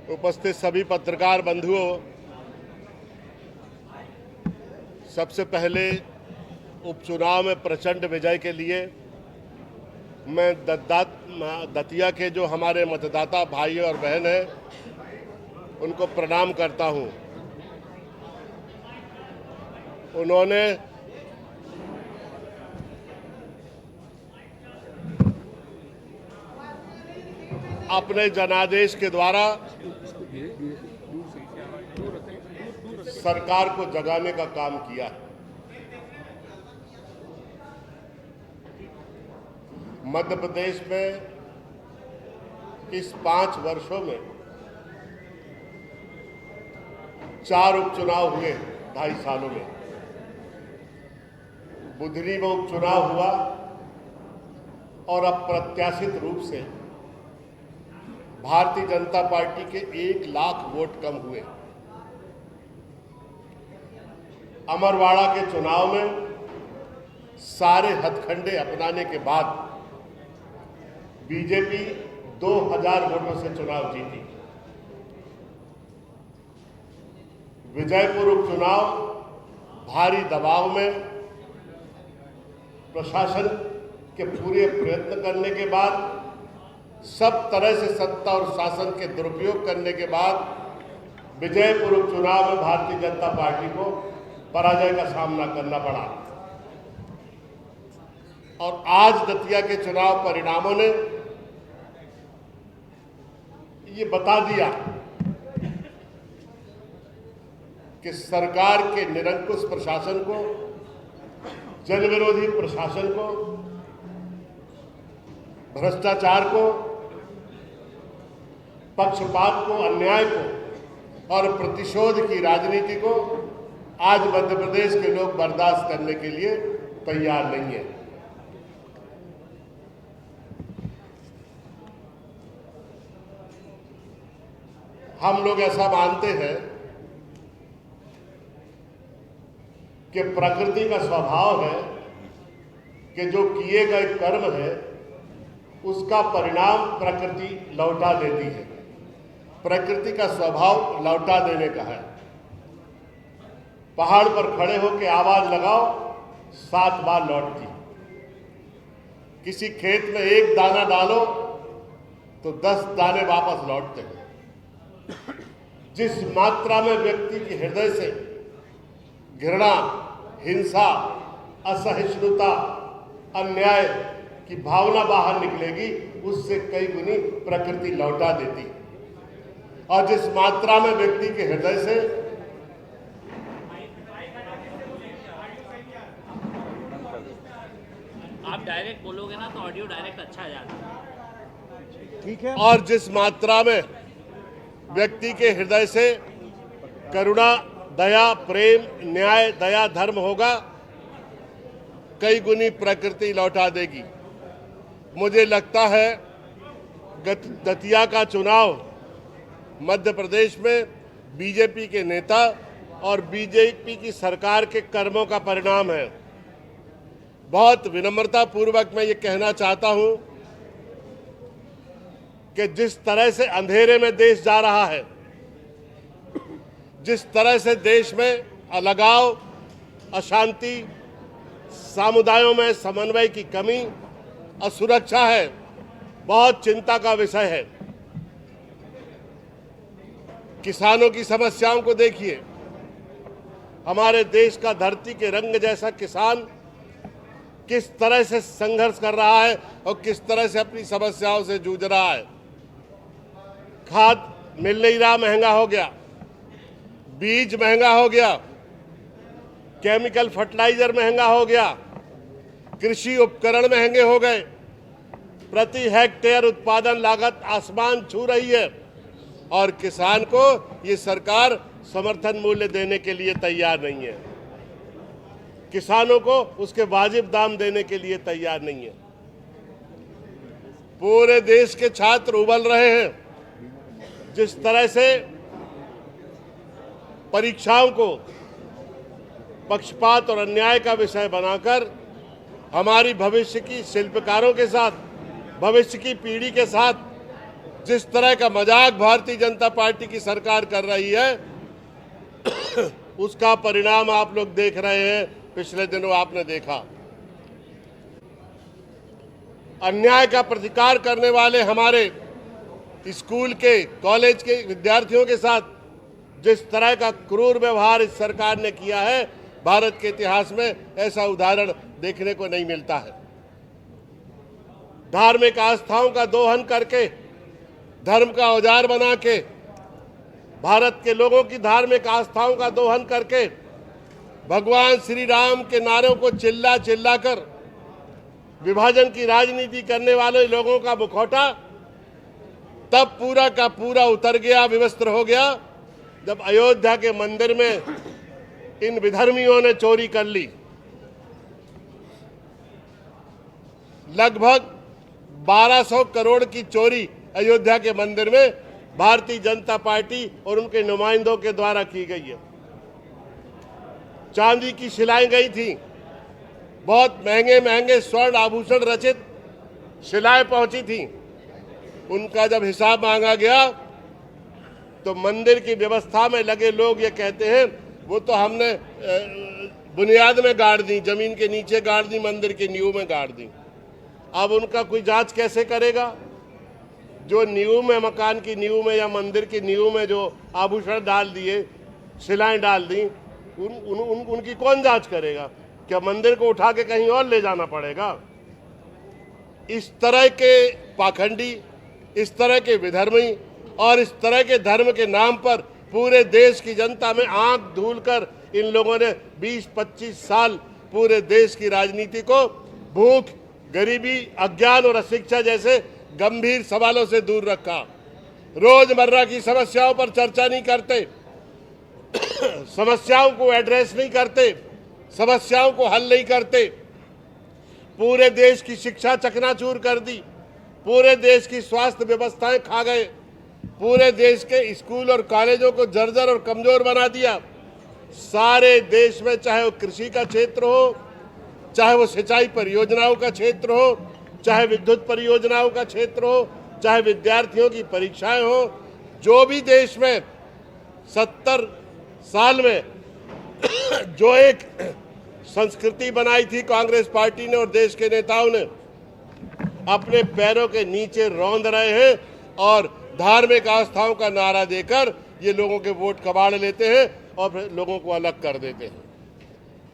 उपस्थित सभी पत्रकार बंधुओं, सबसे पहले उपचुनाव में प्रचंड विजय के लिए मैं दतिया के जो हमारे मतदाता भाई और बहन हैं उनको प्रणाम करता हूं। उन्होंने अपने जनादेश के द्वारा सरकार को जगाने का काम किया है। मध्य प्रदेश में इस 5 वर्षों में 4 उपचुनाव हुए 2.5 सालों में। बुधनी में उपचुनाव हुआ और अप्रत्याशित रूप से भारतीय जनता पार्टी के 1 लाख वोट कम हुए। अमरवाड़ा के चुनाव में सारे हथकंडे अपनाने के बाद बीजेपी 2000 वोटों से चुनाव जीती। विजयपुर उपचुनाव भारी दबाव में प्रशासन के पूरे प्रयत्न करने के बाद, सब तरह से सत्ता और शासन के दुरुपयोग करने के बाद विजयपुर उपचुनाव में भारतीय जनता पार्टी को पराजय का सामना करना पड़ा। और आज दतिया के चुनाव परिणामों ने ये बता दिया कि सरकार के निरंकुश प्रशासन को, जनविरोधी प्रशासन को, भ्रष्टाचार को, पक्षपात को, अन्याय को और प्रतिशोध की राजनीति को आज मध्य प्रदेश के लोग बर्दाश्त करने के लिए तैयार नहीं है। हम लोग ऐसा मानते हैं कि प्रकृति का स्वभाव है कि जो किए गए कर्म है उसका परिणाम प्रकृति लौटा देती है। प्रकृति का स्वभाव लौटा देने का है। पहाड़ पर खड़े होकर आवाज लगाओ, 7 बार लौटती। किसी खेत में 1 दाना डालो तो 10 दाने वापस लौटते हैं। जिस मात्रा में व्यक्ति के हृदय से घृणा, हिंसा, असहिष्णुता, अन्याय की भावना बाहर निकलेगी, उससे कई गुनी प्रकृति लौटा देती। और जिस मात्रा में व्यक्ति के हृदय से आप डायरेक्ट बोलोगे ना तो ऑडियो डायरेक्ट अच्छा आ जाता है। ठीक है। और जिस मात्रा में व्यक्ति के हृदय से करुणा, दया, प्रेम, न्याय, दया, धर्म होगा, कई गुनी प्रकृति लौटा देगी। मुझे लगता है दतिया का चुनाव मध्य प्रदेश में बीजेपी के नेता और बीजेपी की सरकार के कर्मों का परिणाम है। बहुत विनम्रता पूर्वक मैं ये कहना चाहता हूं कि जिस तरह से अंधेरे में देश जा रहा है, जिस तरह से देश में अलगाव, अशांति, समुदायों में समन्वय की कमी, असुरक्षा है, बहुत चिंता का विषय है। किसानों की समस्याओं को देखिए। हमारे देश का धरती के रंग जैसा किसान किस तरह से संघर्ष कर रहा है और किस तरह से अपनी समस्याओं से जूझ रहा है। खाद मिल नहीं रहा, महंगा हो गया। बीज महंगा हो गया। केमिकल फर्टिलाइजर महंगा हो गया। कृषि उपकरण महंगे हो गए। प्रति हेक्टेयर उत्पादन लागत आसमान छू रही है और किसान को ये सरकार समर्थन मूल्य देने के लिए तैयार नहीं है। किसानों को उसके वाजिब दाम देने के लिए तैयार नहीं है। पूरे देश के छात्र उबल रहे हैं। जिस तरह से परीक्षाओं को पक्षपात और अन्याय का विषय बनाकर हमारी भविष्य की शिल्पकारों के साथ, भविष्य की पीढ़ी के साथ जिस तरह का मजाक भारतीय जनता पार्टी की सरकार कर रही है उसका परिणाम आप लोग देख रहे हैं। पिछले दिनों आपने देखा अन्याय का प्रतिकार करने वाले हमारे स्कूल के, कॉलेज के विद्यार्थियों के साथ जिस तरह का क्रूर व्यवहार इस सरकार ने किया है, भारत के इतिहास में ऐसा उदाहरण देखने को नहीं मिलता है। धार्मिक आस्थाओं का दोहन करके, धर्म का औजार बना के, भारत के लोगों की धार्मिक आस्थाओं का दोहन करके भगवान श्री राम के नारों को चिल्ला चिल्ला कर विभाजन की राजनीति करने वाले लोगों का मुखौटा तब पूरा का पूरा उतर गया, विवस्त्र हो गया, जब अयोध्या के मंदिर में इन विधर्मियों ने चोरी कर ली। लगभग 1200 करोड़ की चोरी अयोध्या के मंदिर में भारतीय जनता पार्टी और उनके नुमाइंदों के द्वारा की गई है। चांदी की शिलाएं गई थी, बहुत महंगे महंगे स्वर्ण आभूषण रचित शिलाएं पहुंची थी। उनका जब हिसाब मांगा गया तो मंदिर की व्यवस्था में लगे लोग ये कहते हैं वो तो हमने बुनियाद में गाड़ दी, जमीन के नीचे गाड़ दी, मंदिर की नींव में गाड़ दी। अब उनका कोई जांच कैसे करेगा? जो नींव में, मकान की नींव में या मंदिर की नींव में जो आभूषण डाल दिए, शिलाएं डाल दी, उनकी कौन जांच करेगा? क्या मंदिर को उठा के कहीं और ले जाना पड़ेगा? इस तरह के पाखंडी, इस तरह के विधर्मी और इस तरह के धर्म के नाम पर पूरे देश की जनता में आंख धूल कर इन लोगों ने 20-25 साल पूरे देश की राजनीति को भूख, गरीबी, अज्ञान और अशिक्षा जैसे गंभीर सवालों से दूर रखा। रोजमर्रा की समस्याओं पर चर्चा नहीं करते, समस्याओं को एड्रेस नहीं करते, समस्याओं को हल नहीं करते। पूरे देश की शिक्षा चकनाचूर कर दी, पूरे देश की स्वास्थ्य व्यवस्थाएं खा गए, पूरे देश के स्कूल और कॉलेजों को जर्जर और कमजोर बना दिया। सारे देश में, चाहे वो कृषि का क्षेत्र हो, चाहे वो सिंचाई परियोजनाओं का क्षेत्र हो, चाहे विद्युत परियोजनाओं का क्षेत्र हो, चाहे विद्यार्थियों की परीक्षाएं हो, जो भी देश में 70 साल में जो एक संस्कृति बनाई थी कांग्रेस पार्टी ने और देश के नेताओं ने, अपने पैरों के नीचे रौंद रहे हैं और धार्मिक आस्थाओं का नारा देकर ये लोगों के वोट कबाड़ लेते हैं और फिर लोगों को अलग कर देते हैं।